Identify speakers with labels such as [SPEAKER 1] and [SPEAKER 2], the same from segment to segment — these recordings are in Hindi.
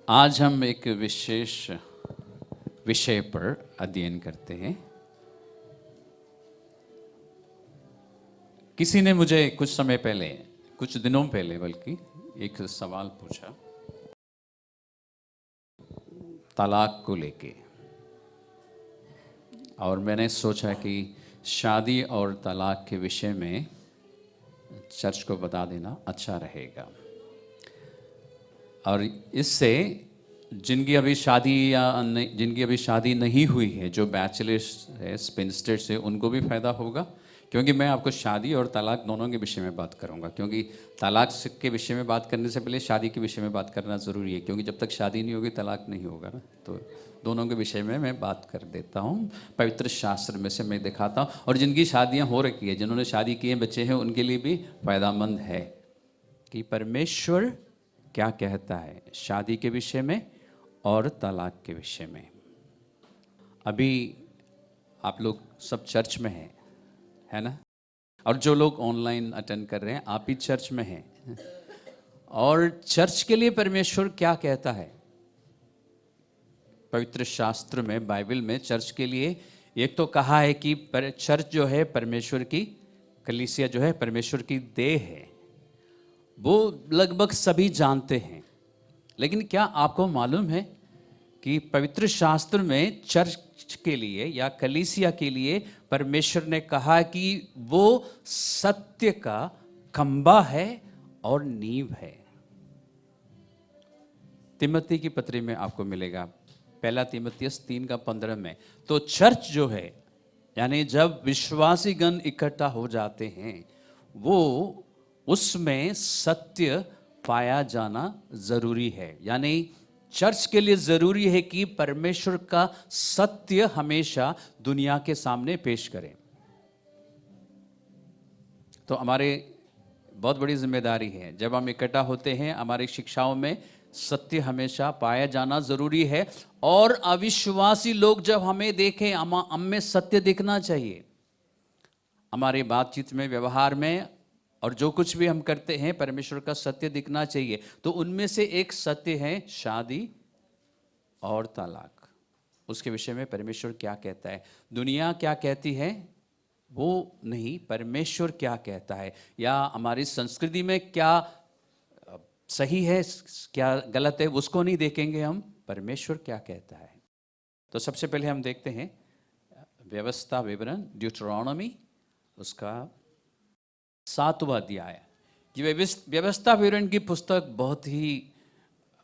[SPEAKER 1] आज हम एक विशेष विषय पर अध्ययन करते हैं। किसी ने मुझे कुछ समय पहले, कुछ दिनों पहले बल्कि, एक सवाल पूछा तलाक को लेके, और मैंने सोचा कि शादी और तलाक के विषय में चर्च को बता देना अच्छा रहेगा। और इससे जिनकी अभी शादी नहीं हुई है, जो बैचलर्स है, स्पिंस्टर्स है, उनको भी फ़ायदा होगा, क्योंकि मैं आपको शादी और तलाक दोनों के विषय में बात करूंगा। क्योंकि तलाक के विषय में बात करने से पहले शादी के विषय में बात करना ज़रूरी है, क्योंकि जब तक शादी नहीं होगी तलाक नहीं होगा ना। तो दोनों के विषय में मैं बात कर देता हूँ। पवित्र शास्त्र में से मैं दिखाता हूँ, और जिनकी शादियाँ हो रखी है, जिन्होंने शादी किए बच्चे हैं, उनके लिए भी फ़ायदामंद है कि परमेश्वर क्या कहता है शादी के विषय में और तलाक के विषय में। अभी आप लोग सब चर्च में हैं, है ना? और जो लोग ऑनलाइन अटेंड कर रहे हैं, आप भी चर्च में हैं। और चर्च के लिए परमेश्वर क्या कहता है पवित्र शास्त्र में, बाइबल में? चर्च के लिए एक तो कहा है कि चर्च जो है परमेश्वर की, कलीसिया जो है परमेश्वर की देह है। वो लगभग सभी जानते हैं, लेकिन क्या आपको मालूम है कि पवित्र शास्त्र में चर्च के लिए या कलीसिया के लिए परमेश्वर ने कहा कि वो सत्य का खंबा है और नींव है। तिमोथी की पत्री में आपको मिलेगा, पहला तिमोथियस 3:15 में। तो चर्च जो है, यानी जब विश्वासी गण इकट्ठा हो जाते हैं, वो उसमें सत्य पाया जाना जरूरी है। यानी चर्च के लिए जरूरी है कि परमेश्वर का सत्य हमेशा दुनिया के सामने पेश करें। तो हमारे बहुत बड़ी जिम्मेदारी है, जब हम इकट्ठा होते हैं, हमारी शिक्षाओं में सत्य हमेशा पाया जाना जरूरी है। और अविश्वासी लोग जब हमें देखें, हम में सत्य दिखना चाहिए। हमारी बातचीत में, व्यवहार में, और जो कुछ भी हम करते हैं, परमेश्वर का सत्य दिखना चाहिए। तो उनमें से एक सत्य है शादी और तलाक। उसके विषय में परमेश्वर क्या कहता है? दुनिया क्या कहती है वो नहीं, परमेश्वर क्या कहता है, या हमारी संस्कृति में क्या सही है क्या गलत है, उसको नहीं देखेंगे हम, परमेश्वर क्या कहता है। तो सबसे पहले हम देखते हैं व्यवस्था विवरण, ड्यूटरोनॉमी, उसका 7वां अध्याय। ये व्यवस्था विवरण की पुस्तक बहुत ही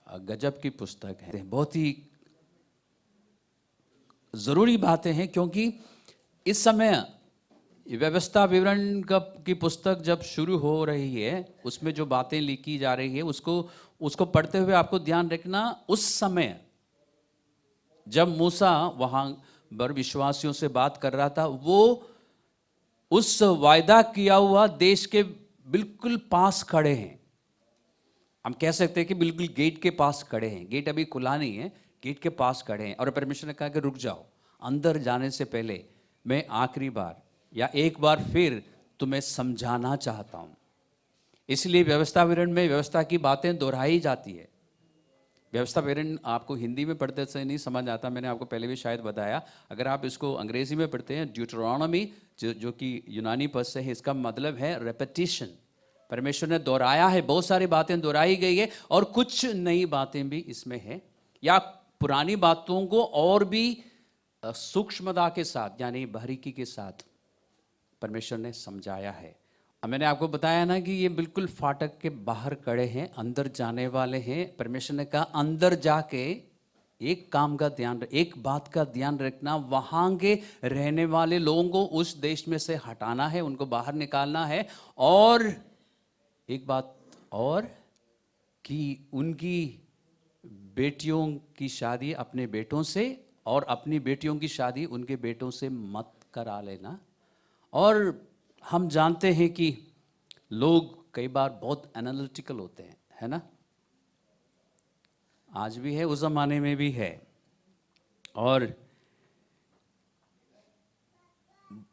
[SPEAKER 1] गजब की पुस्तक है, बहुत ही जरूरी बातें हैं। क्योंकि इस समय व्यवस्था विवरण की पुस्तक जब शुरू हो रही है, उसमें जो बातें लिखी जा रही है, उसको पढ़ते हुए आपको ध्यान रखना, उस समय जब मूसा वहां पर विश्वासियों से बात कर रहा था, वो उस वायदा किया हुआ देश के बिल्कुल पास खड़े हैं। हम कह सकते हैं कि बिल्कुल गेट के पास खड़े हैं। गेट अभी खुला नहीं है, गेट के पास खड़े हैं। और परमेश्वर ने कहा कि रुक जाओ, अंदर जाने से पहले मैं आखिरी बार या एक बार फिर तुम्हें समझाना चाहता हूं। इसलिए व्यवस्था विवरण में व्यवस्था की बातें दोहराई जाती है। व्यवस्था विवरण आपको हिंदी में पढ़ते से नहीं समझ आता, मैंने आपको पहले भी शायद बताया। अगर आप इसको अंग्रेजी में पढ़ते हैं, ड्यूटरोनॉमी, जो कि यूनानी पद से है, इसका मतलब है रेपिटिशन। परमेश्वर ने दोहराया है, बहुत सारी बातें दोहराई गई है, और कुछ नई बातें भी इसमें है, या पुरानी बातों को और भी सूक्ष्मता के साथ, यानी बारीकी के साथ परमेश्वर ने समझाया है। मैंने आपको बताया ना कि ये बिल्कुल फाटक के बाहर खड़े हैं, अंदर जाने वाले हैं। परमेश्वर ने कहा अंदर जाके एक काम का ध्यान, एक बात का ध्यान रखना, वहां के रहने वाले लोगों को उस देश में से हटाना है, उनको बाहर निकालना है। और एक बात और, कि उनकी बेटियों की शादी अपने बेटों से, और अपनी बेटियों की शादी उनके बेटों से मत करा लेना। और हम जानते हैं कि लोग कई बार बहुत एनालिटिकल होते हैं, है ना? आज भी है, उस जमाने में भी है। और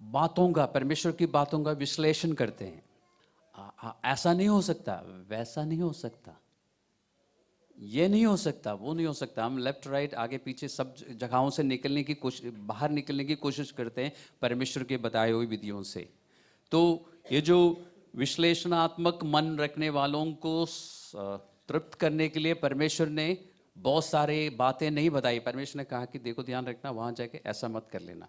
[SPEAKER 1] बातों का, परमेश्वर की बातों का विश्लेषण करते हैं। ऐसा नहीं हो सकता, वैसा नहीं हो सकता, ये नहीं हो सकता, वो नहीं हो सकता। हम लेफ्ट राइट आगे पीछे सब जगहों से निकलने की कोशिश, बाहर निकलने की कोशिश करते हैं परमेश्वर के बताए हुई विधियों से। तो ये जो विश्लेषणात्मक मन रखने वालों को तृप्त करने के लिए परमेश्वर ने बहुत सारे बातें नहीं बताई। परमेश्वर ने कहा कि देखो ध्यान रखना, वहाँ जाके ऐसा मत कर लेना,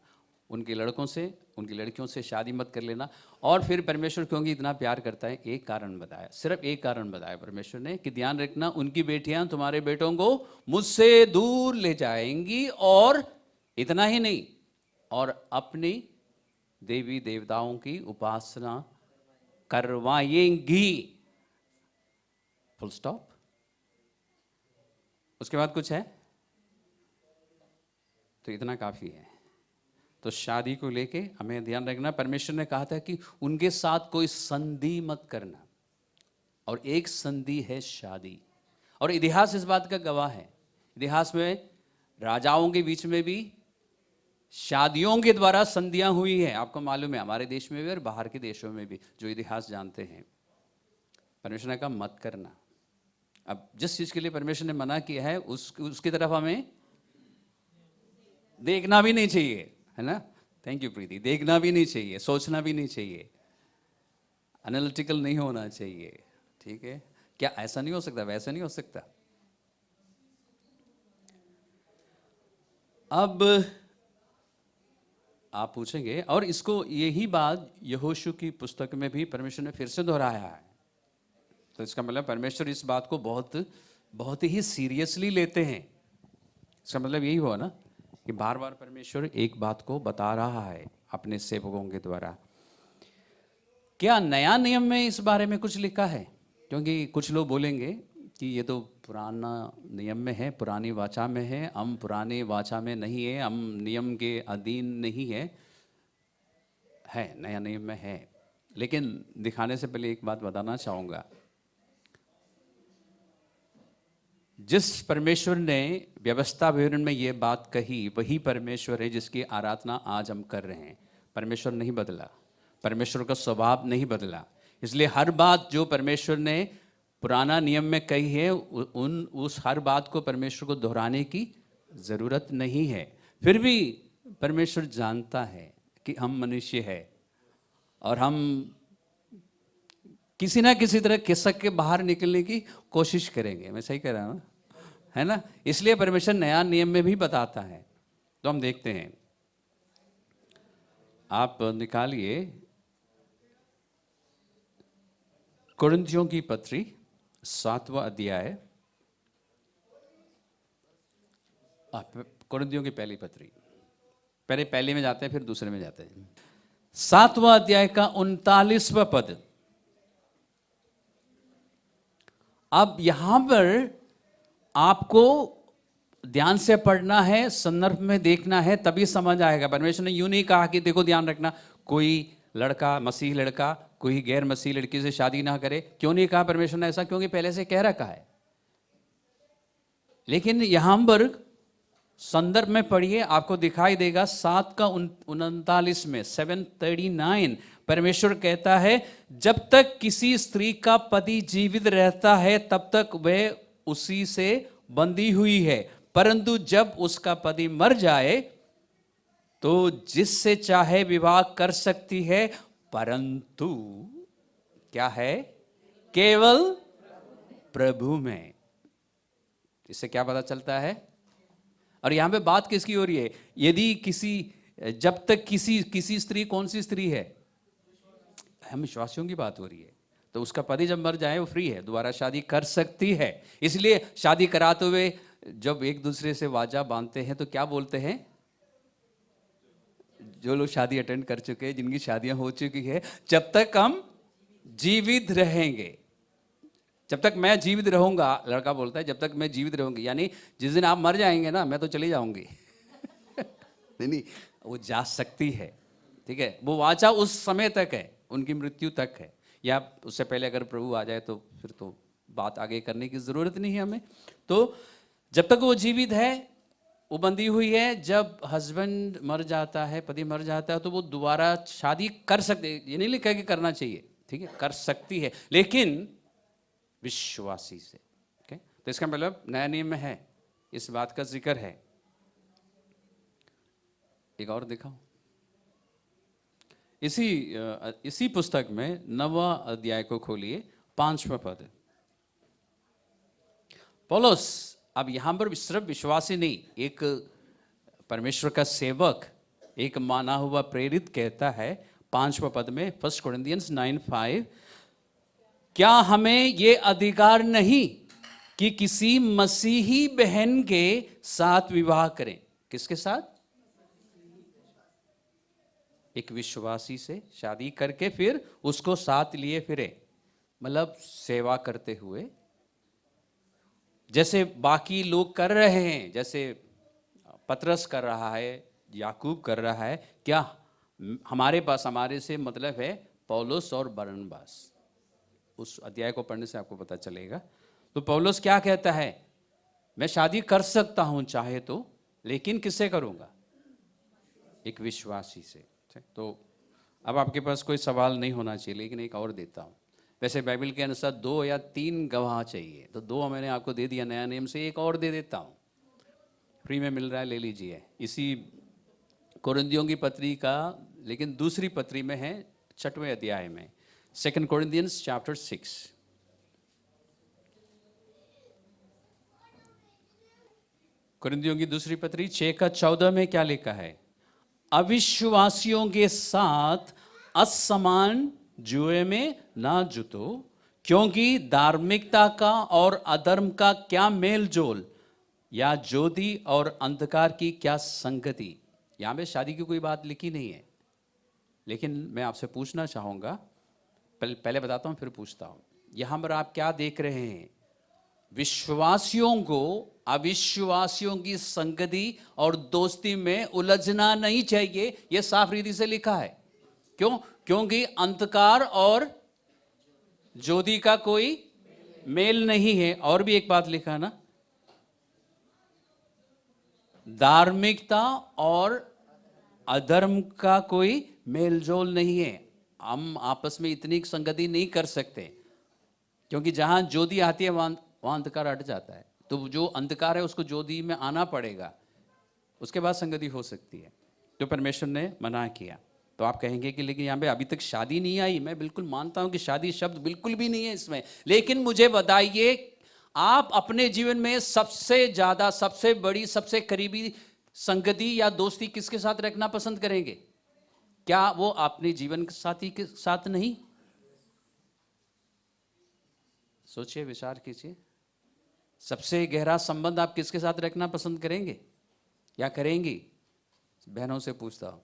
[SPEAKER 1] उनके लड़कों से उनकी लड़कियों से शादी मत कर लेना। और फिर परमेश्वर क्योंकि इतना प्यार करता है, एक कारण बताया, सिर्फ एक कारण बताया परमेश्वर ने कि ध्यान रखना उनकी बेटियां तुम्हारे बेटों को मुझसे दूर ले जाएंगी, और इतना ही नहीं, और अपनी देवी देवताओं की उपासना करवाएंगी। Full stop. उसके बाद कुछ है? तो इतना काफी है। तो शादी को लेके हमें ध्यान रखना, परमेश्वर ने कहा था कि उनके साथ कोई संधि मत करना, और एक संधि है शादी। और इतिहास इस बात का गवाह है। इतिहास में राजाओं के बीच में भी शादियों के द्वारा संधियां हुई है। आपको मालूम है, हमारे देश में भी और बाहर के देशों में भी, जो इतिहास जानते हैं। परमेश्वर ने कहा मत करना। अब जिस चीज के लिए परमेश्वर ने मना किया है उसकी तरफ हमें देखना भी नहीं चाहिए, है ना? थैंक यू प्रीति। देखना भी नहीं चाहिए, सोचना भी नहीं चाहिए, एनालिटिकल नहीं होना चाहिए। ठीक है? क्या ऐसा नहीं हो सकता? वैसा नहीं हो सकता। अब आप पूछेंगे, और इसको यही बात यहोशू की पुस्तक में भी परमेश्वर ने फिर से दोहराया है। तो इसका मतलब परमेश्वर इस बात को बहुत बहुत ही सीरियसली लेते हैं। इसका मतलब यही हुआ ना कि बार बार परमेश्वर एक बात को बता रहा है अपने सेवकों के द्वारा। क्या नया नियम में इस बारे में कुछ लिखा है? क्योंकि कुछ लोग बोलेंगे कि ये तो पुराना नियम में है, पुरानी वाचा में है, हम पुराने वाचा में नहीं है, हम नियम के अधीन नहीं है। नया नियम में है। लेकिन दिखाने से पहले एक बात बताना चाहूँगा। जिस परमेश्वर ने व्यवस्था विवरण में ये बात कही, वही परमेश्वर है जिसकी आराधना आज हम कर रहे हैं। परमेश्वर नहीं बदला, परमेश्वर का स्वभाव नहीं बदला। इसलिए हर बात जो परमेश्वर ने पुराना नियम में कही है, उस हर बात को परमेश्वर को दोहराने की ज़रूरत नहीं है। फिर भी परमेश्वर जानता है कि हम मनुष्य है और हम किसी ना किसी तरह खिसक के बाहर निकलने की कोशिश करेंगे। मैं सही कह रहा हूँ, है ना? इसलिए परमेश्वर नया नियम में भी बताता है। तो हम देखते हैं, आप निकालिए कुरिन्थियों की पत्री 7वां अध्याय। कुरिन्थियों की पहली पत्री, पहले में जाते हैं फिर दूसरे में जाते हैं। 7वां अध्याय का 39वां पद। अब यहां पर आपको ध्यान से पढ़ना है, संदर्भ में देखना है, तभी समझ आएगा। परमेश्वर ने यूं नहीं कहा कि देखो ध्यान रखना, कोई लड़का, मसीह लड़का कोई गैर मसीह लड़की से शादी ना करे। क्यों नहीं कहा परमेश्वर ने ऐसा? क्योंकि पहले से कह रखा है। लेकिन यहां पर संदर्भ में पढ़िए, आपको दिखाई देगा 7 का 39 में 7:39 परमेश्वर कहता है, जब तक किसी स्त्री का पति जीवित रहता है तब तक वह उसी से बंधी हुई है, परंतु जब उसका पति मर जाए तो जिससे चाहे विवाह कर सकती है, परंतु क्या है? केवल प्रभु में। इससे क्या पता चलता है? और यहां पे बात किसकी हो रही है? यदि किसी, जब तक किसी स्त्री, कौन सी स्त्री है? हम विश्वासियों की बात हो रही है। तो उसका पति जब मर जाए वो फ्री है, दोबारा शादी कर सकती है। इसलिए शादी कराते हुए जब एक दूसरे से वाजा बांधते हैं तो क्या बोलते हैं? जो लोग शादी अटेंड कर चुके हैं, जिनकी शादियां हो चुकी है, जब तक हम जीवित रहेंगे, जब तक मैं जीवित रहूंगा, लड़का बोलता है जब तक मैं जीवित रहूंगी, यानी जिस दिन आप मर जाएंगे ना, मैं तो चली जाऊंगी। नहीं, वो जा सकती है। ठीक है? वो वाचा उस समय तक है, उनकी मृत्यु तक है, या उससे पहले अगर प्रभु आ जाए तो फिर तो बात आगे करने की जरूरत नहीं है हमें। तो जब तक वो जीवित है, वो बंधी हुई है। जब हस्बैंड मर जाता है, पति मर जाता है, तो वो दोबारा शादी कर सकते। ये नहीं लिखा कि करना चाहिए, ठीक है, कर सकती है, लेकिन विश्वासी से। तो इसका मतलब नया नियम में है, इस बात का जिक्र है। एक और दिखाओ, इसी पुस्तक में 9वां अध्याय को खोलिए, 5वां पद। पौलुस अब यहां पर सिर्फ विश्वासी नहीं, एक परमेश्वर का सेवक, एक माना हुआ प्रेरित कहता है 5वां पद में, 1 कोरिन्थियंस 9:5, क्या हमें ये अधिकार नहीं कि किसी मसीही बहन के साथ विवाह करें? किसके साथ? एक विश्वासी से शादी करके फिर उसको साथ लिए फिरे, मतलब सेवा करते हुए, जैसे बाकी लोग कर रहे हैं, जैसे पतरस कर रहा है, याकूब कर रहा है। क्या हमारे पास, हमारे से मतलब है पौलुस और बरनबास। उस अध्याय को पढ़ने से आपको पता चलेगा। तो पौलुस क्या कहता है? मैं शादी कर सकता हूं चाहे तो, लेकिन किससे करूंगा? एक विश्वासी से। तो अब आपके पास कोई सवाल नहीं होना चाहिए, लेकिन एक और देता हूं। वैसे बाइबल के अनुसार 2 या 3 गवाह चाहिए, तो 2 मैंने आपको दे दिया नया नियम से, एक और दे देता हूं, फ्री में मिल रहा है, ले लीजिए। इसी कोरिन्थियों की पत्री का, लेकिन दूसरी पत्री में है, 6वें अध्याय में, 2 कोरिन्थियंस चैप्टर 6। कोरिन्थियों की दूसरी पत्री 6:14 में क्या लिखा है? अविश्वासियों के साथ असमान जुए में ना जुटो, क्योंकि धार्मिकता का और अधर्म का क्या मेल जोल, या ज्योति और अंधकार की क्या संगति। यहां पे शादी की कोई बात लिखी नहीं है, लेकिन मैं आपसे पूछना चाहूंगा, पहले बताता हूं फिर पूछता हूं। यहां पर आप क्या देख रहे हैं? विश्वासियों को अविश्वासियों की संगति और दोस्ती में उलझना नहीं चाहिए, यह साफ रीति से लिखा है। क्यों? क्योंकि अंधकार और ज्योति का कोई मेल नहीं है। और भी एक बात लिखा है ना, धार्मिकता और अधर्म का कोई मेलजोल नहीं है। हम आपस में इतनी संगति नहीं कर सकते, क्योंकि जहां ज्योति आती है वहां अंधकार हट जाता है। तो जो अंधकार है उसको ज्योति में आना पड़ेगा, उसके बाद संगति हो सकती है। तो परमेश्वर ने मना किया। तो आप कहेंगे कि लेकिन यहाँ पे अभी तक शादी नहीं आई। मैं बिल्कुल मानता हूं कि शादी शब्द बिल्कुल भी नहीं है इसमें, लेकिन मुझे बताइए, आप अपने जीवन में सबसे ज्यादा, सबसे बड़ी, सबसे करीबी संगति या दोस्ती किसके साथ रखना पसंद करेंगे? क्या वो अपने जीवन साथी के साथ नहीं? सोचिए, विचार कीजिए। सबसे गहरा संबंध आप किसके साथ रखना पसंद करेंगे या करेंगी? बहनों से पूछता हूं,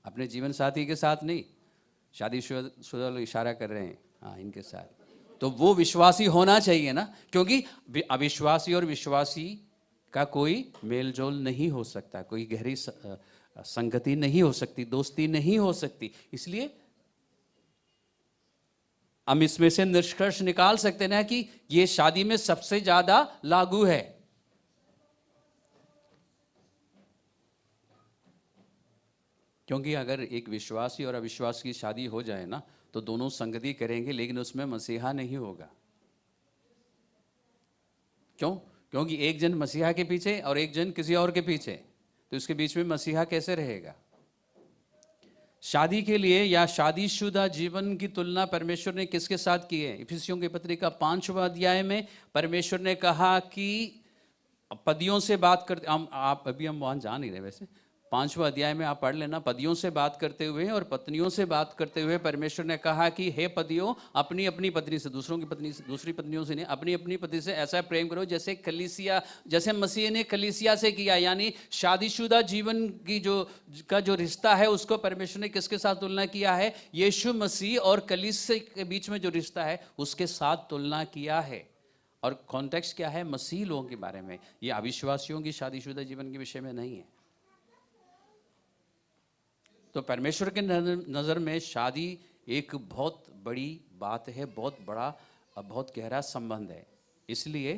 [SPEAKER 1] अपने जीवन साथी के साथ नहीं, शादीशुदा लोग इशारा कर रहे हैं, हाँ इनके साथ। तो वो विश्वासी होना चाहिए ना, क्योंकि अविश्वासी और विश्वासी का कोई मेलजोल नहीं हो सकता, कोई गहरी संगति नहीं हो सकती, दोस्ती नहीं हो सकती। इसलिए हम इसमें से निष्कर्ष निकाल सकते हैं कि ये शादी में सबसे ज्यादा लागू है। क्योंकि अगर एक विश्वासी और अविश्वासी की शादी हो जाए ना, तो दोनों संगति करेंगे, लेकिन उसमें मसीहा नहीं होगा। क्यों? क्योंकि एक जन मसीहा के पीछे और एक जन किसी और के पीछे, तो इसके बीच में मसीहा कैसे रहेगा? शादी के लिए या शादीशुदा जीवन की तुलना परमेश्वर ने किसके साथ की है? इफिसियों की पत्री का 5वां अध्याय में परमेश्वर ने कहा कि पदियों से बात करते, आप अभी हम वहां जा नहीं रहे, वैसे 5वां अध्याय में आप पढ़ लेना। पदियों से बात करते हुए और पत्नियों से बात करते हुए परमेश्वर ने कहा कि हे पतियों, अपनी अपनी पत्नी से, दूसरों की पत्नी से, दूसरी पत्नियों से नहीं, अपनी अपनी पत्नी से ऐसा प्रेम करो जैसे कलीसिया, जैसे मसीह ने कलीसिया से किया। यानी शादीशुदा जीवन की जो रिश्ता है, उसको परमेश्वर ने किसके साथ तुलना किया है? यीशु मसीह और कलीसिया के बीच में जो रिश्ता है उसके साथ तुलना किया है। और कॉन्टेक्स्ट क्या है? मसीह लोगों के बारे में। ये अविश्वासियों की शादीशुदा जीवन के विषय में नहीं है। तो परमेश्वर के नज़र में शादी एक बहुत बड़ी बात है, बहुत बड़ा, बहुत गहरा संबंध है। इसलिए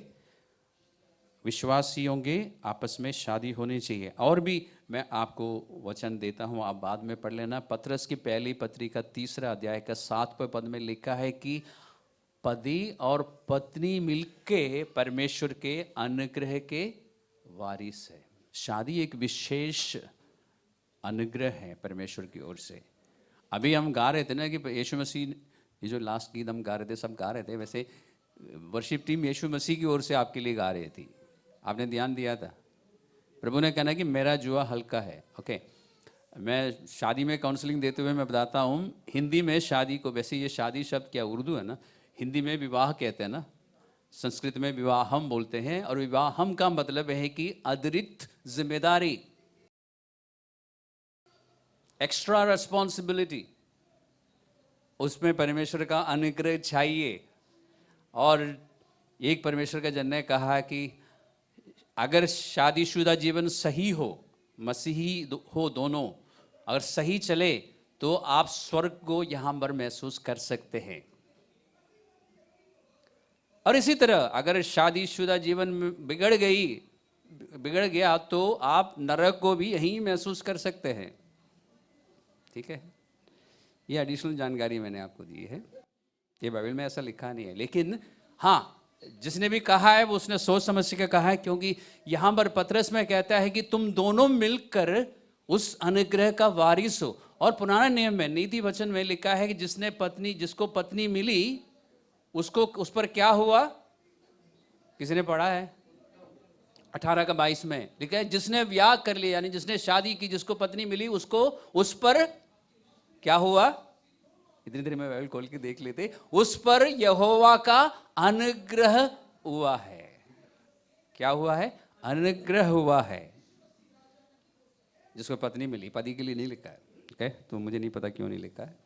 [SPEAKER 1] विश्वासियों के आपस में शादी होनी चाहिए। और भी मैं आपको वचन देता हूं, आप बाद में पढ़ लेना। पतरस की पहली पत्री का 3 अध्याय का 7वें पद में लिखा है कि पति और पत्नी मिलके परमेश्वर के अनुग्रह के वारिस है। शादी एक विशेष अनुग्रह है परमेश्वर की ओर से। अभी हम गा रहे थे ना कि यीशु मसीह, ये जो लास्ट गीत हम गा रहे थे, सब गा रहे थे, वैसे वर्शिप टीम यीशु मसीह की ओर से आपके लिए गा रही थी। आपने ध्यान दिया था? प्रभु ने कहना कि मेरा जुआ हल्का है। ओके, मैं शादी में काउंसलिंग देते हुए मैं बताता हूँ, हिंदी में शादी को, वैसे ये शादी शब्द क्या उर्दू है ना, हिंदी में विवाह कहते हैं ना, संस्कृत में विवाहम बोलते हैं, और विवाहम का मतलब है कि अतिरिक्त जिम्मेदारी, एक्स्ट्रा रिस्पॉन्सिबिलिटी, उसमें परमेश्वर का अनुग्रह चाहिए। और एक परमेश्वर का जन ने कहा कि अगर शादीशुदा जीवन सही हो, मसीही हो दोनों, अगर सही चले तो आप स्वर्ग को यहां पर महसूस कर सकते हैं। और इसी तरह अगर शादीशुदा जीवन बिगड़ गया तो आप नरक को भी यहीं महसूस कर सकते हैं। ठीक है, ये एडिशनल जानकारी मैंने आपको दी है, ये बाइबल में ऐसा लिखा नहीं है, लेकिन हाँ, जिसने भी कहा है वो उसने सोच समझ के कहा है, क्योंकि यहां पर पतरस में कहता है कि तुम दोनों मिलकर उस अनुग्रह का वारिस हो। और पुराने नियम में, नीति वचन में लिखा है कि जिसको पत्नी मिली उसको, उस पर क्या हुआ? किसी ने पढ़ा है? 18 का 22 में लिखा है, जिसने ब्याह कर लिया, यानी जिसने शादी की, जिसको पत्नी मिली, उसको उस पर क्या हुआ? इतनी देर में बाइबल खोल के देख लेते, उस पर यहोवा का अनुग्रह हुआ है। क्या हुआ है? अनुग्रह हुआ है। जिसको पत्नी मिली, पति के लिए नहीं लिखा है, ओके? तो मुझे नहीं पता क्यों नहीं लिखा है।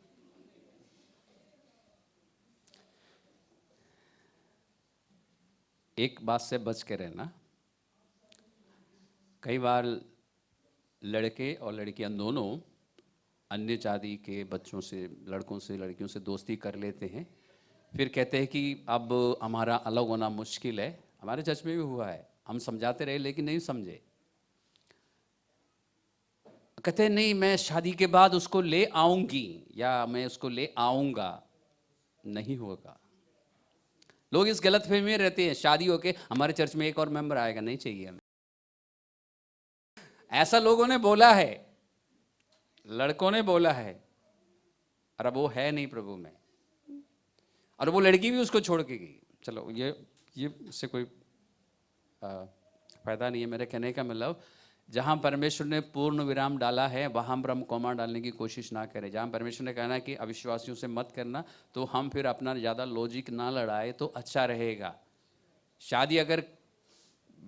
[SPEAKER 1] एक बात से बच के रहना, कई बार लड़के और लड़कियां दोनों अन्य जाति के बच्चों से, लड़कों से, लड़कियों से दोस्ती कर लेते हैं, फिर कहते हैं कि अब हमारा अलग होना मुश्किल है। हमारे चर्च में भी हुआ है, हम समझाते रहे लेकिन नहीं समझे। कहते हैं नहीं, मैं शादी के बाद उसको ले आऊंगी या मैं उसको ले आऊंगा। नहीं होगा। लोग इस गलतफहमी में रहते हैं, शादी होके हमारे चर्च में एक और मेंबर आएगा, नहीं चाहिए हमें। ऐसा लोगों ने बोला है, लड़कों ने बोला है, और अब वो है नहीं प्रभु में, और वो लड़की भी उसको छोड़ के गई। चलो, ये इससे कोई फायदा नहीं है। मेरे कहने का मतलब, जहां परमेश्वर ने पूर्ण विराम डाला है वहां पर हम कॉमा डालने की कोशिश ना करें। जहां परमेश्वर ने कहना कि अविश्वासियों से मत करना, तो हम फिर अपना ज़्यादा लॉजिक ना लड़ाए तो अच्छा रहेगा। शादी, अगर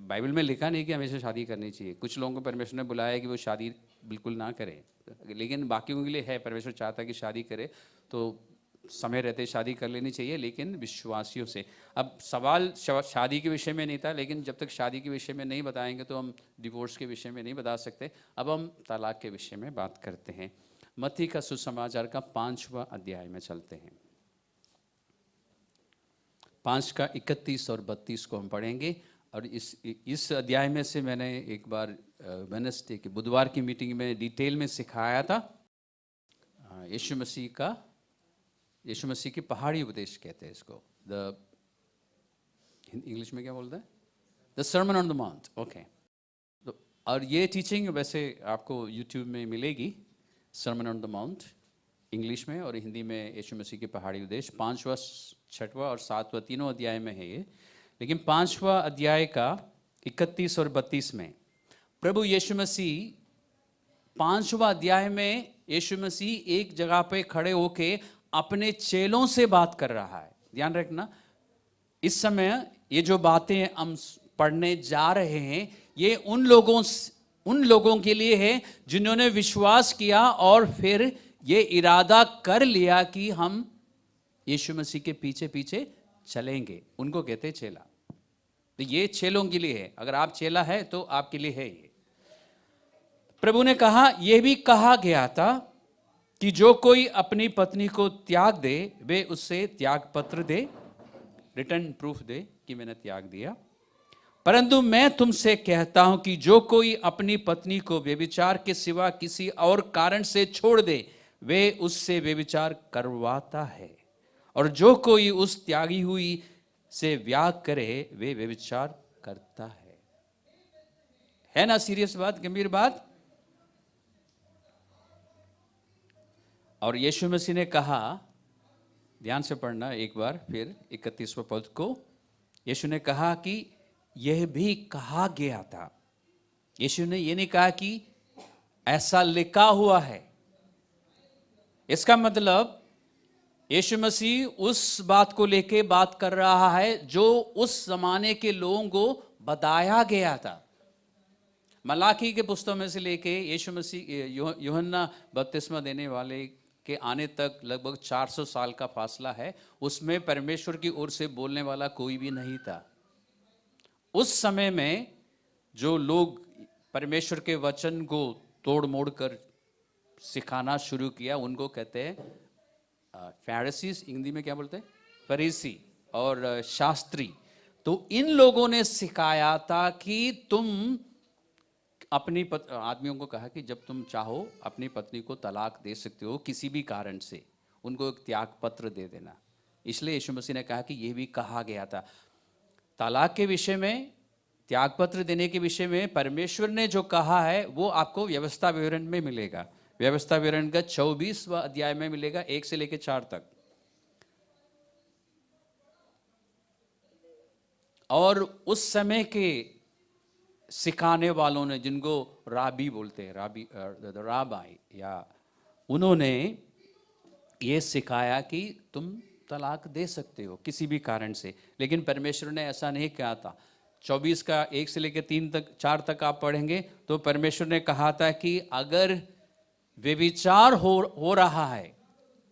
[SPEAKER 1] बाइबल में लिखा नहीं कि हमेशा शादी करनी चाहिए, कुछ लोगों को परमेश्वर ने बुलाया है कि वो शादी बिल्कुल ना करें, लेकिन बाकियों के लिए है, परमेश्वर चाहता है कि शादी करे तो समय रहते शादी कर लेनी चाहिए, लेकिन विश्वासियों से। अब सवाल शादी के विषय में नहीं था, लेकिन जब तक शादी के विषय में नहीं बताएंगे तो हम डिवोर्स के विषय में नहीं बता सकते। अब हम तलाक के विषय में बात करते हैं। मत्ती का सुसमाचार का 5वां अध्याय में चलते हैं। 5 का 31 और 32 को हम पढ़ेंगे। और इस अध्याय में से मैंने एक बार वेडनेसडे की, बुधवार की मीटिंग में डिटेल में सिखाया था। यीशु मसीह की पहाड़ी उपदेश कहते हैं इसको। इंग्लिश में क्या बोलते हैं? The sermon on the mount. Okay, तो और ये टीचिंग वैसे आपको यूट्यूब में मिलेगी, sermon on the mount, English में और हिंदी में यीशु मसीह की पहाड़ी उपदेश। 5वां, 6वां और 7वां तीनों अध्याय में है ये। लेकिन 5वां अध्याय का 31 और 32 में प्रभु यीशु मसीह, 5वां अध्याय में यीशु मसीह एक जगह पे खड़े होके अपने चेलों से बात कर रहा है। ध्यान रखना, इस समय ये जो बातें हम पढ़ने जा रहे हैं, ये उन लोगों के लिए है जिन्होंने विश्वास किया और फिर ये इरादा कर लिया कि हम यीशु मसीह के पीछे पीछे चलेंगे। उनको कहते हैं चेला। तो ये चेलों के लिए है, अगर आप चेला है तो आपके लिए है ये। प्रभु ने कहा, यह भी कहा गया था कि जो कोई अपनी पत्नी को त्याग दे, वे उससे त्याग पत्र दे, रिटर्न प्रूफ दे कि मैंने त्याग दिया। परंतु मैं तुमसे कहता हूं कि जो कोई अपनी पत्नी को व्यभिचार के सिवा किसी और कारण से छोड़ दे, वे उससे व्यभिचार करवाता है, और जो कोई उस त्यागी हुई से व्याग करे वे व्यभिचार करता है ना? सीरियस बात, गंभीर बात। और यीशु मसीह ने कहा, ध्यान से पढ़ना एक बार फिर 31वें पद को। यीशु ने कहा कि यह भी कहा गया था। यीशु ने यह नहीं कहा कि ऐसा लिखा हुआ है। इसका मतलब यीशु मसीह उस बात को लेके बात कर रहा है जो उस जमाने के लोगों को बताया गया था। मलाकी के पुस्तक में से लेके यीशु मसीह यूहन्ना बपतिस्मा देने वाले के आने तक लगभग 400 साल का फासला है। उसमें परमेश्वर की ओर से बोलने वाला कोई भी नहीं था। उस समय में जो लोग परमेश्वर के वचन को तोड़ मोड़ कर सिखाना शुरू किया, उनको कहते हैं फैरिसीज, हिंदी में क्या बोलते हैं, फरीसी और शास्त्री। तो इन लोगों ने सिखाया था कि तुम अपनी आदमियों को कहा कि जब तुम चाहो अपनी पत्नी को तलाक दे सकते हो किसी भी कारण से, उनको एक त्याग पत्र दे देना। इसलिए यीशु मसीह ने कहा कि यह भी कहा गया था। तलाक के विषय में, त्याग पत्र देने के विषय में परमेश्वर ने जो कहा है वो आपको व्यवस्था विवरण में मिलेगा। व्यवस्था विवरण का 24वां अध्याय में मिलेगा, 1 से लेकर 4 तक। और उस समय के सिखाने वालों ने, जिनको राबी बोलते हैं, राबाई, या उन्होंने ये सिखाया कि तुम तलाक दे सकते हो किसी भी कारण से। लेकिन परमेश्वर ने ऐसा नहीं कहा था। 24 का 1 से लेकर 3 तक 4 तक आप पढ़ेंगे तो परमेश्वर ने कहा था कि अगर व्यभिचार हो रहा है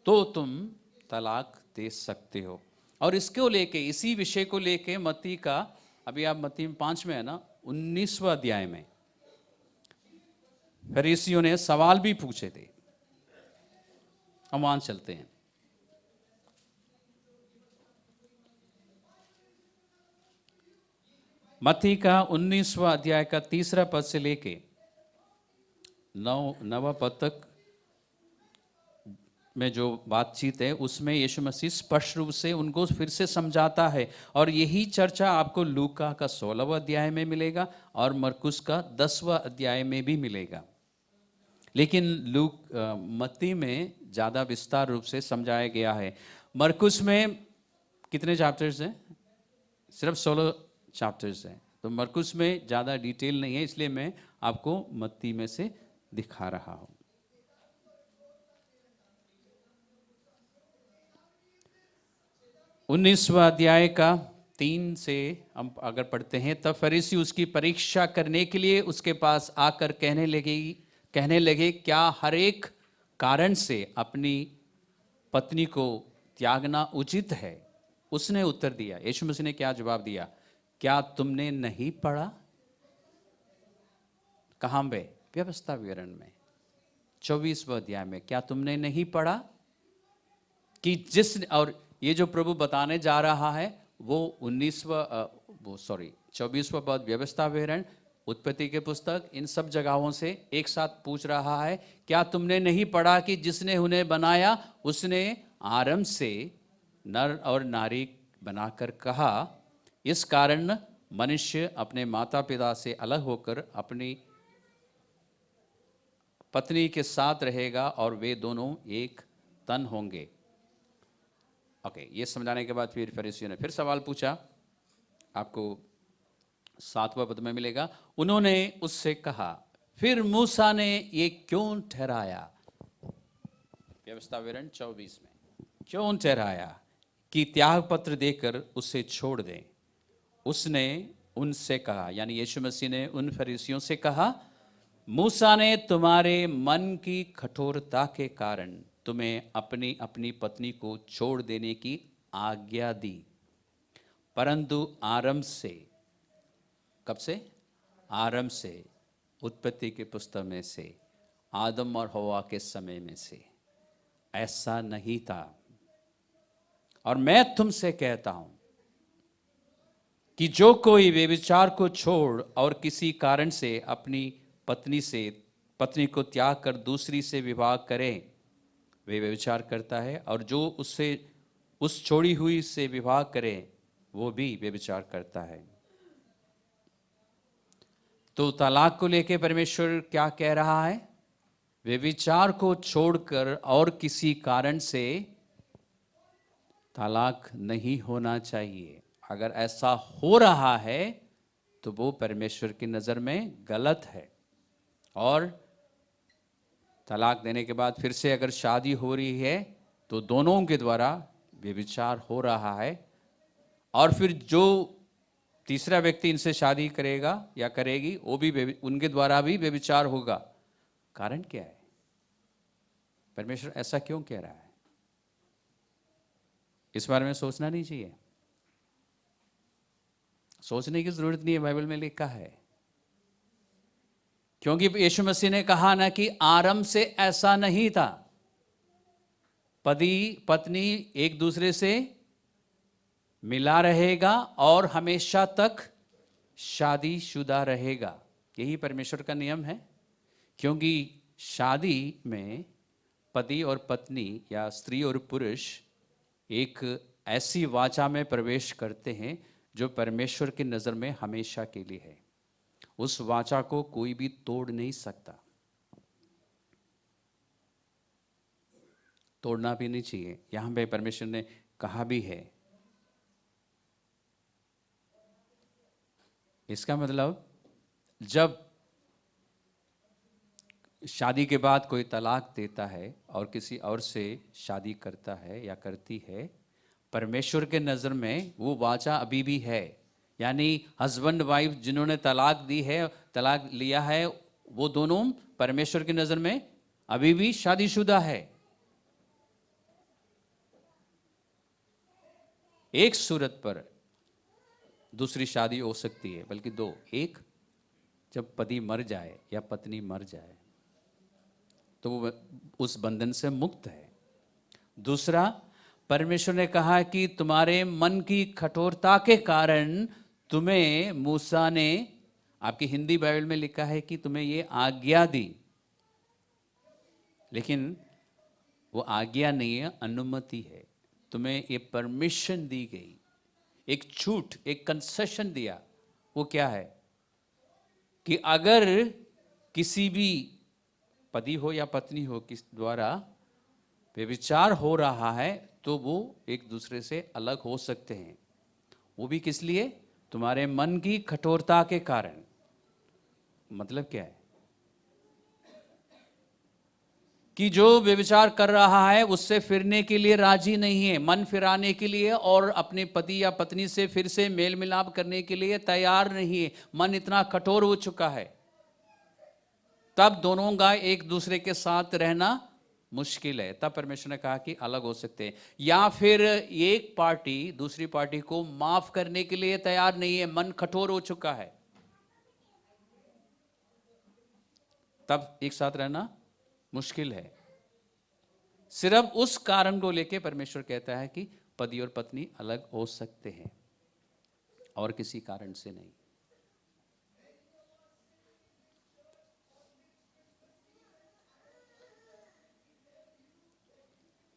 [SPEAKER 1] तो तुम तलाक दे सकते हो। और इसको लेके, इसी विषय को लेके मत्ती का, अभी आप मत्ती 5 में है ना, 19वां अध्याय में फरीसियों ने सवाल भी पूछे थे। हम वहां चलते हैं। मत्ती का 19वां अध्याय का 3रा पद से लेके 9वां पद तक में जो बातचीत है उसमें यीशु मसीह स्पष्ट रूप से उनको फिर से समझाता है। और यही चर्चा आपको लूका का 16वां अध्याय में मिलेगा और मरकुस का 10वां अध्याय में भी मिलेगा। लेकिन मत्ती में ज़्यादा विस्तार रूप से समझाया गया है। मरकुस में कितने चैप्टर्स हैं? सिर्फ 16 चैप्टर्स हैं। तो मरकुस में ज़्यादा डिटेल नहीं है, इसलिए मैं आपको मत्ती में से दिखा रहा हूँ। उन्नीसवां अध्याय का 3 से हम अगर पढ़ते हैं, तब फरीसी उसकी परीक्षा करने के लिए उसके पास आकर कहने लगे क्या हर एक कारण से अपनी पत्नी को त्यागना उचित है? उसने उत्तर दिया, यीशु मसीह ने क्या जवाब दिया? क्या तुमने नहीं पढ़ा? कहाँ पे? व्यवस्था विवरण में 24वां अध्याय में। क्या तुमने नहीं पढ़ा कि और ये जो प्रभु बताने जा रहा है वो 24वां पद व्यवस्था विवरण, उत्पत्ति के पुस्तक, इन सब जगहों से एक साथ पूछ रहा है। क्या तुमने नहीं पढ़ा कि जिसने उन्हें बनाया उसने आरंभ से नर और नारी बनाकर कहा, इस कारण मनुष्य अपने माता पिता से अलग होकर अपनी पत्नी के साथ रहेगा और वे दोनों एक तन होंगे। ओके, ये समझाने के बाद फिर फरीसियों ने फिर सवाल पूछा, आपको 7वां पद में मिलेगा। उन्होंने उससे कहा, फिर मूसा ने ये क्यों ठहराया? व्यवस्था विवरण 24 में क्यों ठहराया कि त्याग पत्र देकर उसे छोड़ दें? उसने उनसे कहा, यानी यीशु मसीह ने उन फरीसियों से कहा, मूसा ने तुम्हारे मन की कठोरता के कारण तुम्हें अपनी अपनी पत्नी को छोड़ देने की आज्ञा दी, परंतु आरंभ से, कब से? आरंभ से, उत्पत्ति के पुस्तक में से, आदम और हवा के समय में से ऐसा नहीं था। और मैं तुमसे कहता हूं कि जो कोई व्यभिचार को छोड़ और किसी कारण से अपनी पत्नी को त्याग कर दूसरी से विवाह करे वे व्यभिचार करता है, और जो उससे उस छोड़ी हुई से विवाह करे वो भी व्यभिचार करता है। तो तलाक को लेके परमेश्वर क्या कह रहा है? व्यभिचार को छोड़कर और किसी कारण से तलाक नहीं होना चाहिए। अगर ऐसा हो रहा है तो वो परमेश्वर की नज़र में गलत है। और तलाक देने के बाद फिर से अगर शादी हो रही है तो दोनों के द्वारा व्यभिचार हो रहा है। और फिर जो तीसरा व्यक्ति इनसे शादी करेगा या करेगी वो भी उनके द्वारा भी व्यभिचार होगा। कारण क्या है? परमेश्वर ऐसा क्यों कह रहा है? इस बारे में सोचना नहीं चाहिए? सोचने की जरूरत नहीं है, बाइबल में लिखा है। क्योंकि यीशु मसीह ने कहा ना कि आरंभ से ऐसा नहीं था। पति पत्नी एक दूसरे से मिला रहेगा और हमेशा तक शादीशुदा रहेगा। यही परमेश्वर का नियम है। क्योंकि शादी में पति और पत्नी या स्त्री और पुरुष एक ऐसी वाचा में प्रवेश करते हैं जो परमेश्वर की नज़र में हमेशा के लिए है। उस वाचा को कोई भी तोड़ नहीं सकता, तोड़ना भी नहीं चाहिए। यहां पे परमेश्वर ने कहा भी है। इसका मतलब जब शादी के बाद कोई तलाक देता है और किसी और से शादी करता है या करती है, परमेश्वर के नज़र में वो वाचा अभी भी है। यानी हस्बैंड वाइफ जिन्होंने तलाक दी है, तलाक लिया है, वो दोनों परमेश्वर की नज़र में अभी भी शादीशुदा है। एक सूरत पर दूसरी शादी हो सकती है, बल्कि दो। एक, जब पति मर जाए या पत्नी मर जाए तो वो उस बंधन से मुक्त है। दूसरा, परमेश्वर ने कहा कि तुम्हारे मन की कठोरता के कारण तुम्हें, मूसा ने, आपकी हिंदी बाइबल में लिखा है कि तुम्हें ये आज्ञा दी, लेकिन वो आज्ञा नहीं है, अनुमति है। तुम्हें ये परमिशन दी गई, एक छूट, एक कंसेशन दिया। वो क्या है कि अगर किसी भी पति हो या पत्नी हो किस द्वारा व्यभिचार हो रहा है तो वो एक दूसरे से अलग हो सकते हैं। वो भी किस लिए? तुम्हारे मन की कठोरता के कारण। मतलब क्या है कि जो व्यभिचार कर रहा है उससे फिरने के लिए राजी नहीं है, मन फिराने के लिए और अपने पति या पत्नी से फिर से मेल मिलाप करने के लिए तैयार नहीं है। मन इतना कठोर हो चुका है, तब दोनों का एक दूसरे के साथ रहना मुश्किल है। तब परमेश्वर ने कहा कि अलग हो सकते हैं। या फिर एक पार्टी दूसरी पार्टी को माफ करने के लिए तैयार नहीं है, मन कठोर हो चुका है, तब एक साथ रहना मुश्किल है। सिर्फ उस कारण को लेकर परमेश्वर कहता है कि पति और पत्नी अलग हो सकते हैं, और किसी कारण से नहीं।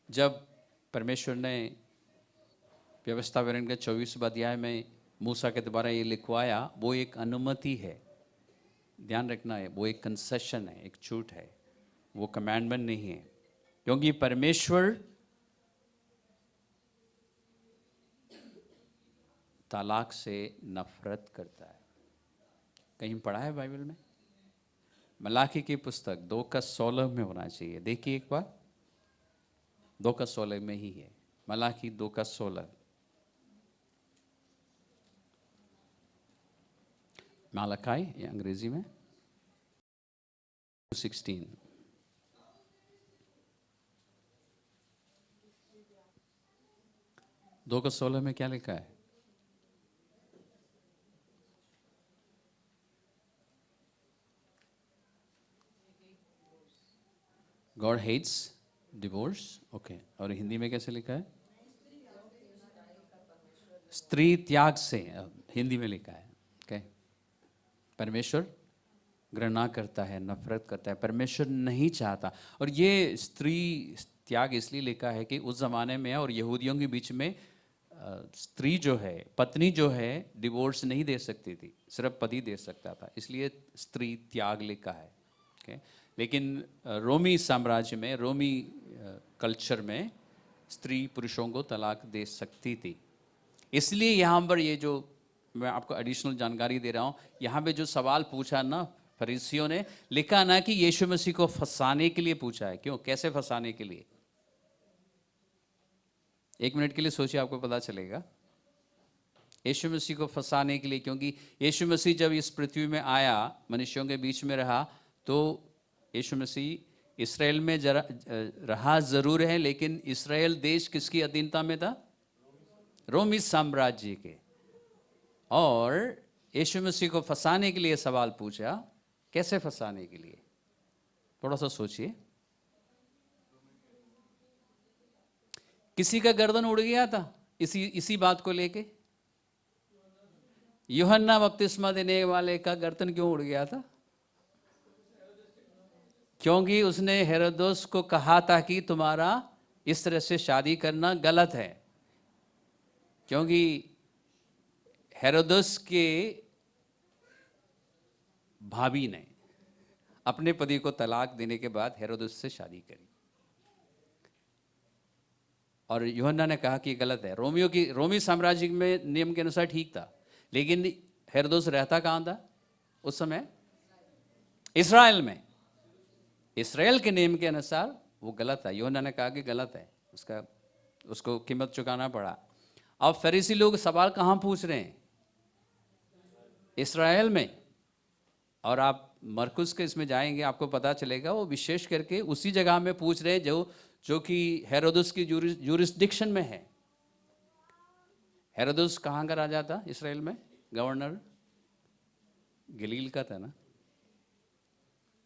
[SPEAKER 1] जब परमेश्वर ने व्यवस्था विवरण के 24वें अध्याय में मूसा के द्वारा ये लिखवाया, वो एक अनुमति है, ध्यान रखना है। वो एक कंसेशन है, एक छूट है, वो कमांडमेंट नहीं है। क्योंकि परमेश्वर तलाक से नफरत करता है। कहीं पढ़ा है बाइबल में? मलाकी की पुस्तक 2:16 में होना चाहिए। देखिए एक बार, 2:16 में ही है। मलाकी 2:16। मालकाई ये अंग्रेजी में 16। दो का 16 में क्या लिखा है? God hates divorce. ओके, और हिंदी में कैसे लिखा है? स्त्री त्याग से, हिंदी में लिखा है। ओके, परमेश्वर घृणा करता है, नफरत करता है, परमेश्वर नहीं चाहता। और ये स्त्री त्याग इसलिए लिखा है कि उस ज़माने में और यहूदियों के बीच में स्त्री जो है, पत्नी जो है, डिवोर्स नहीं दे सकती थी, सिर्फ पति दे सकता था, इसलिए स्त्री त्याग लिखा है। ओके, लेकिन रोमी साम्राज्य में, रोमी कल्चर में स्त्री पुरुषों को तलाक दे सकती थी। इसलिए यहाँ पर ये जो मैं आपको एडिशनल जानकारी दे रहा हूँ, यहाँ पे जो सवाल पूछा ना फरीसियों ने, लिखा ना कि यीशु मसीह को फंसाने के लिए पूछा है। क्यों, कैसे फंसाने के लिए? एक मिनट के लिए सोचिए, आपको पता चलेगा। यीशु मसीह को फंसाने के लिए, क्योंकि यीशु मसीह जब इस पृथ्वी में आया, मनुष्यों के बीच में रहा, तो यीशु मसीह इसराइल में रहा जरूर है, लेकिन इसराइल देश किसकी अधीनता में था? रोमी साम्राज्य के। और यीशु मसीह को फंसाने के लिए सवाल पूछा। कैसे फंसाने के लिए? थोड़ा सा सोचिए। किसी का गर्दन उड़ गया था इसी बात को लेके। यूहन्ना बपतिस्मा देने वाले का गर्दन क्यों उड़ गया था? क्योंकि उसने हेरोदोस को कहा था कि तुम्हारा इस तरह से शादी करना गलत है। क्योंकि हेरोदोस के भाभी ने अपने पति को तलाक देने के बाद हेरोदोस से शादी करी, और यूहन्ना ने कहा कि गलत है। रोमी साम्राज्य में नियम के अनुसार ठीक था, लेकिन हेरोदोस रहता कहाँ था उस समय? इस्राएल में। इस्राएल के नियम के अनुसार वो गलत था। यूहन्ना ने कहा कि गलत है, उसको कीमत चुकाना पड़ा। अब फरीसी लोग सवाल कहाँ पूछ रहे हैं? इस्राएल में। और आप मरकुस के इसमें जाएंगे, आपको पता चलेगा वो विशेष करके उसी जगह में पूछ रहे हैं जो कि हेरोदस की जूरिस्डिक्शन में है। हेरोदस कहाँ का राजा था इस्राएल में? गवर्नर गलील का था ना,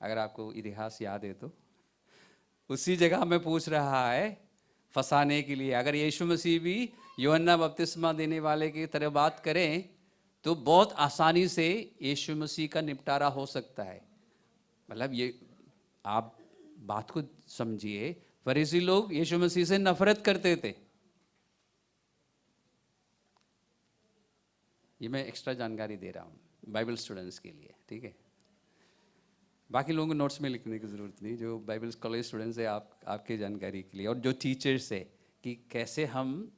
[SPEAKER 1] अगर आपको इतिहास याद है तो। उसी जगह में पूछ रहा है फंसाने के लिए। अगर यीशु मसीह भी यूहन्ना बपतिस्मा देने वाले की तरह बात करें तो बहुत आसानी से यीशु मसीह का निपटारा हो सकता है। मतलब ये आप बात को समझिए, फरीसी लोग यीशु मसीह से नफरत करते थे। ये मैं एक्स्ट्रा जानकारी दे रहा हूँ बाइबल स्टूडेंट्स के लिए, ठीक है? बाकी लोगों को नोट्स में लिखने की ज़रूरत नहीं, जो बाइबल कॉलेज स्टूडेंट्स है आपके जानकारी के लिए, और जो टीचर्स है कि कैसे हम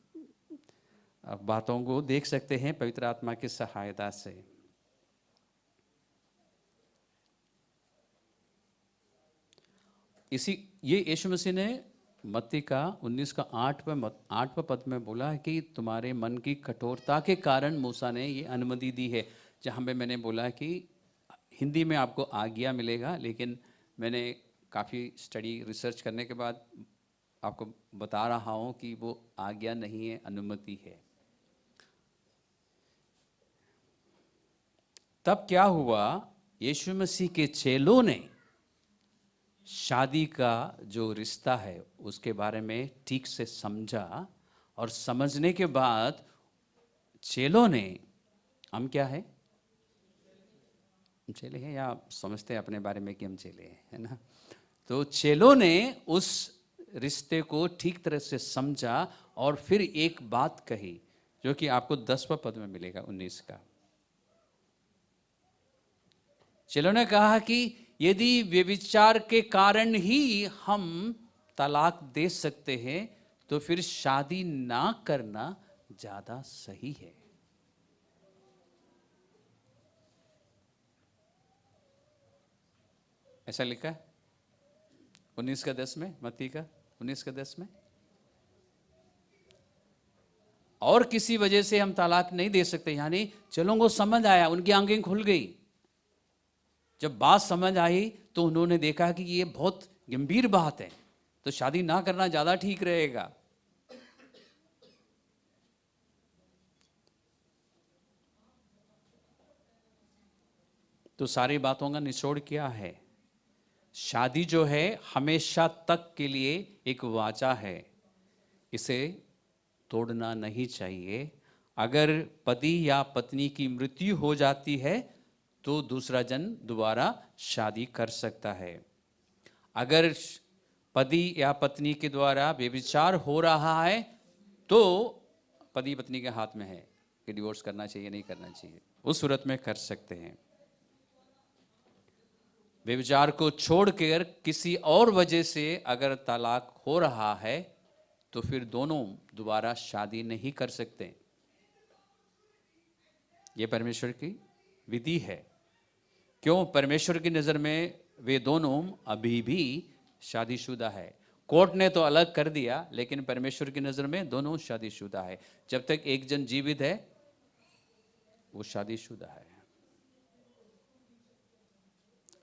[SPEAKER 1] बातों को देख सकते हैं पवित्र आत्मा की सहायता से। ये यीशु मसीह ने मत्ती का 19 का 8वें पद में बोला है कि तुम्हारे मन की कठोरता के कारण मूसा ने ये अनुमति दी है। जहाँ पे मैंने बोला कि हिंदी में आपको आज्ञा मिलेगा, लेकिन मैंने काफ़ी स्टडी रिसर्च करने के बाद आपको बता रहा हूँ कि वो आज्ञा नहीं है, अनुमति है। तब क्या हुआ? यीशु मसीह के चेलों ने शादी का जो रिश्ता है उसके बारे में ठीक से समझा, और समझने के बाद चेलों ने, हम क्या है? चेले हैं, या समझते हैं अपने बारे में कि हम चेले हैं, है ना? तो चेलों ने उस रिश्ते को ठीक तरह से समझा और फिर एक बात कही जो कि आपको 10वां पद में मिलेगा 19 का। चेलों ने कहा कि यदि व्यभिचार के कारण ही हम तलाक दे सकते हैं तो फिर शादी ना करना ज्यादा सही है। ऐसा लिखा है 19 का 10 में, मत्ती का 19 का 10 में। और किसी वजह से हम तलाक नहीं दे सकते, यानी चलों को समझ आया, उनकी आंखें खुल गई। जब बात समझ आई तो उन्होंने देखा कि ये बहुत गंभीर बात है, तो शादी ना करना ज्यादा ठीक रहेगा। तो सारी बातों का निचोड़ क्या है? शादी जो है हमेशा तक के लिए एक वाचा है, इसे तोड़ना नहीं चाहिए। अगर पति या पत्नी की मृत्यु हो जाती है तो दूसरा जन दोबारा शादी कर सकता है। अगर पति या पत्नी के द्वारा व्यभिचार हो रहा है तो पति पत्नी के हाथ में है कि डिवोर्स करना चाहिए नहीं करना चाहिए, उस सूरत में कर सकते हैं। व्यभिचार को छोड़कर किसी और वजह से अगर तलाक हो रहा है तो फिर दोनों दोबारा शादी नहीं कर सकते। यह परमेश्वर की विधि है। क्यों? परमेश्वर की नज़र में वे दोनों अभी भी शादीशुदा है। कोर्ट ने तो अलग कर दिया, लेकिन परमेश्वर की नज़र में दोनों शादीशुदा है। जब तक एक जन जीवित है वो शादीशुदा है।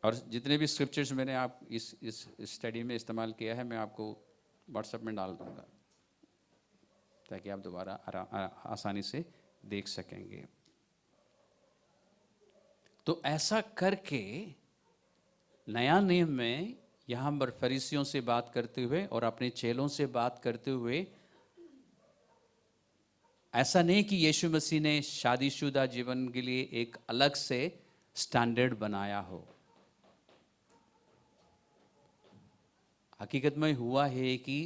[SPEAKER 1] और जितने भी स्क्रिप्चर्स मैंने आप इस स्टडी में इस्तेमाल किया है मैं आपको व्हाट्सएप में डाल दूंगा ताकि आप दोबारा आसानी से देख सकेंगे। तो ऐसा करके नया नियम में यहाँ पर फरीसियों से बात करते हुए और अपने चेलों से बात करते हुए ऐसा नहीं कि यीशु मसीह ने शादीशुदा जीवन के लिए एक अलग से स्टैंडर्ड बनाया हो। हकीकत में हुआ है कि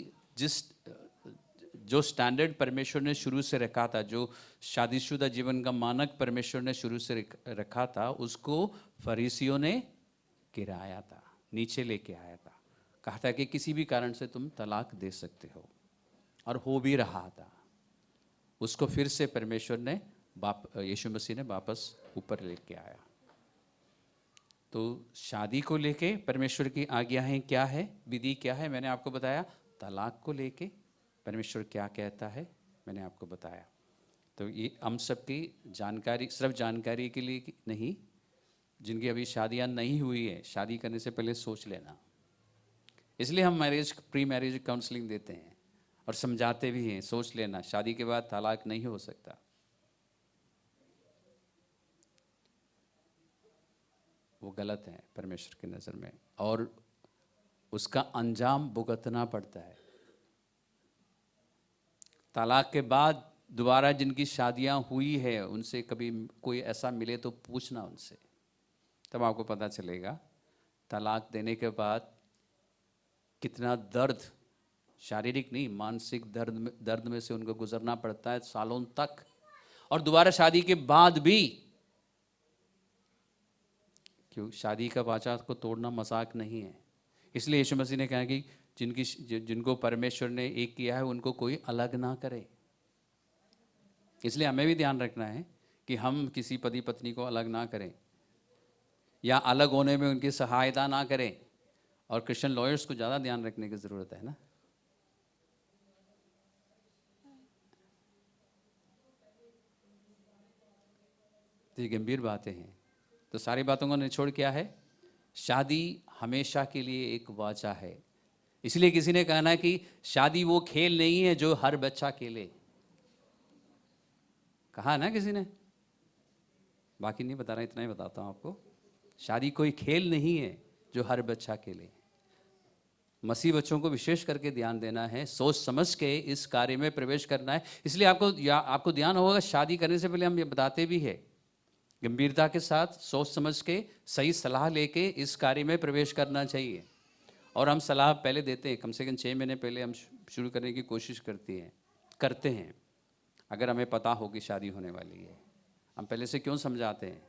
[SPEAKER 1] जो स्टैंडर्ड परमेश्वर ने शुरू से रखा था, जो शादीशुदा जीवन का मानक परमेश्वर ने शुरू से रखा था, उसको फरीसियों ने गिराया था, नीचे लेके आया था। कहा था कि किसी भी कारण से तुम तलाक दे सकते हो, और हो भी रहा था। उसको फिर से परमेश्वर ने यीशु मसीह ने वापस ऊपर लेके आया। तो शादी को लेके परमेश्वर की आज्ञाएं क्या है, विधि क्या है, मैंने आपको बताया। तलाक को लेके परमेश्वर क्या कहता है, मैंने आपको बताया। तो ये हम सबकी जानकारी, सिर्फ जानकारी के लिए नहीं, जिनकी अभी शादियां नहीं हुई है, शादी करने से पहले सोच लेना। इसलिए हम प्री मैरिज काउंसलिंग देते हैं और समझाते भी हैं, सोच लेना, शादी के बाद तलाक नहीं हो सकता। वो गलत है परमेश्वर की नज़र में, और उसका अंजाम भुगतना पड़ता है। तलाक के बाद दोबारा जिनकी शादियां हुई है उनसे कभी कोई ऐसा मिले तो पूछना उनसे, तब आपको पता चलेगा तलाक देने के बाद कितना दर्द, शारीरिक नहीं मानसिक दर्द में से उनको गुजरना पड़ता है सालों तक। और दोबारा शादी के बाद भी, क्यों? शादी का वाचा को तोड़ना मजाक नहीं है। इसलिए यीशु मसीह ने कहा कि जिनको परमेश्वर ने एक किया है उनको कोई अलग ना करे। इसलिए हमें भी ध्यान रखना है कि हम किसी पति पत्नी को अलग ना करें या अलग होने में उनकी सहायता ना करें। और क्रिश्चियन लॉयर्स को ज़्यादा ध्यान रखने की ज़रूरत है ना। तो ये गंभीर बातें हैं। तो सारी बातों का निचोड़ क्या है? शादी हमेशा के लिए एक वाचा है। इसलिए किसी ने कहा ना कि शादी वो खेल नहीं है जो हर बच्चा खेले। कहा ना किसी ने, बाकी नहीं बता रहा, इतना ही बताता हूँ आपको। शादी कोई खेल नहीं है जो हर बच्चा खेले। मसीह बच्चों को विशेष करके ध्यान देना है, सोच समझ के इस कार्य में प्रवेश करना है। इसलिए आपको ध्यान होगा, शादी करने से पहले हम ये बताते भी है, गंभीरता के साथ सोच समझ के सही सलाह लेके इस कार्य में प्रवेश करना चाहिए। और हम सलाह पहले देते हैं, कम से कम 6 महीने पहले हम शुरू करने की कोशिश करते हैं। अगर हमें पता हो कि शादी होने वाली है, हम पहले से क्यों समझाते हैं?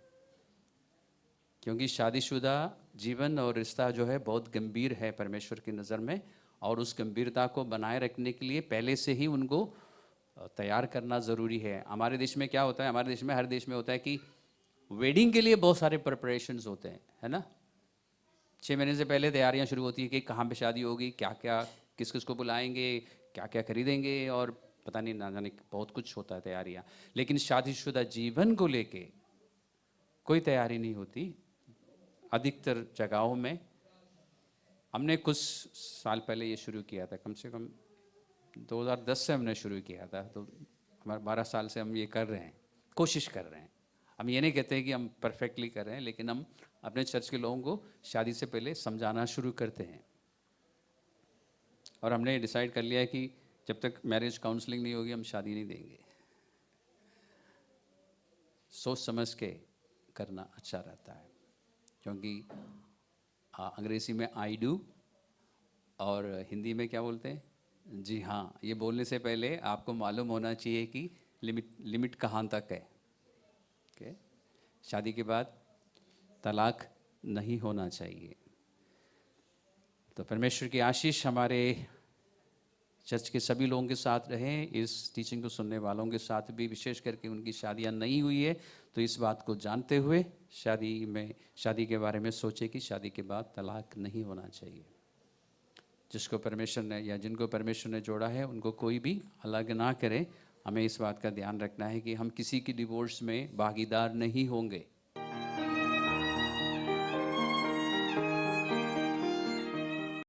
[SPEAKER 1] क्योंकि शादीशुदा जीवन और रिश्ता जो है बहुत गंभीर है परमेश्वर की नज़र में, और उस गंभीरता को बनाए रखने के लिए पहले से ही उनको तैयार करना ज़रूरी है। हमारे देश में क्या होता है, हमारे देश में, हर देश में होता है कि वेडिंग के लिए बहुत सारे प्रिपरेशंस होते हैं, है ना। 6 महीने से पहले तैयारियां शुरू होती है कि कहाँ पे शादी होगी, क्या क्या, किस किस को बुलाएंगे, क्या क्या खरीदेंगे, और पता नहीं ना जाने बहुत कुछ होता है तैयारियां। लेकिन शादीशुदा जीवन को लेके कोई तैयारी नहीं होती। अधिकतर जगहों में, हमने कुछ साल पहले ये शुरू किया था, कम से कम 2010 से हमने शुरू किया था, तो हमारे 12 साल से हम ये कर रहे हैं, कोशिश कर रहे हैं। हम ये नहीं कहते हैं कि हम परफेक्टली कर रहे हैं, लेकिन हम अपने चर्च के लोगों को शादी से पहले समझाना शुरू करते हैं। और हमने डिसाइड कर लिया है कि जब तक मैरिज काउंसलिंग नहीं होगी हम शादी नहीं देंगे। सोच समझ के करना अच्छा रहता है, क्योंकि अंग्रेज़ी में आई डू और हिंदी में क्या बोलते हैं, जी हाँ, ये बोलने से पहले आपको मालूम होना चाहिए कि लिमिट कहाँ तक है। ओके, शादी के बाद तलाक नहीं होना चाहिए। तो परमेश्वर की आशीष हमारे चर्च के सभी लोगों के साथ रहे, इस टीचिंग को सुनने वालों के साथ भी, विशेष करके उनकी शादियां नहीं हुई है तो इस बात को जानते हुए शादी के बारे में सोचे कि शादी के बाद तलाक नहीं होना चाहिए। जिसको परमेश्वर ने या जिनको परमेश्वर ने जोड़ा है उनको कोई भी अलग ना करे। हमें इस बात का ध्यान रखना है कि हम किसी की डिवोर्स में भागीदार नहीं होंगे।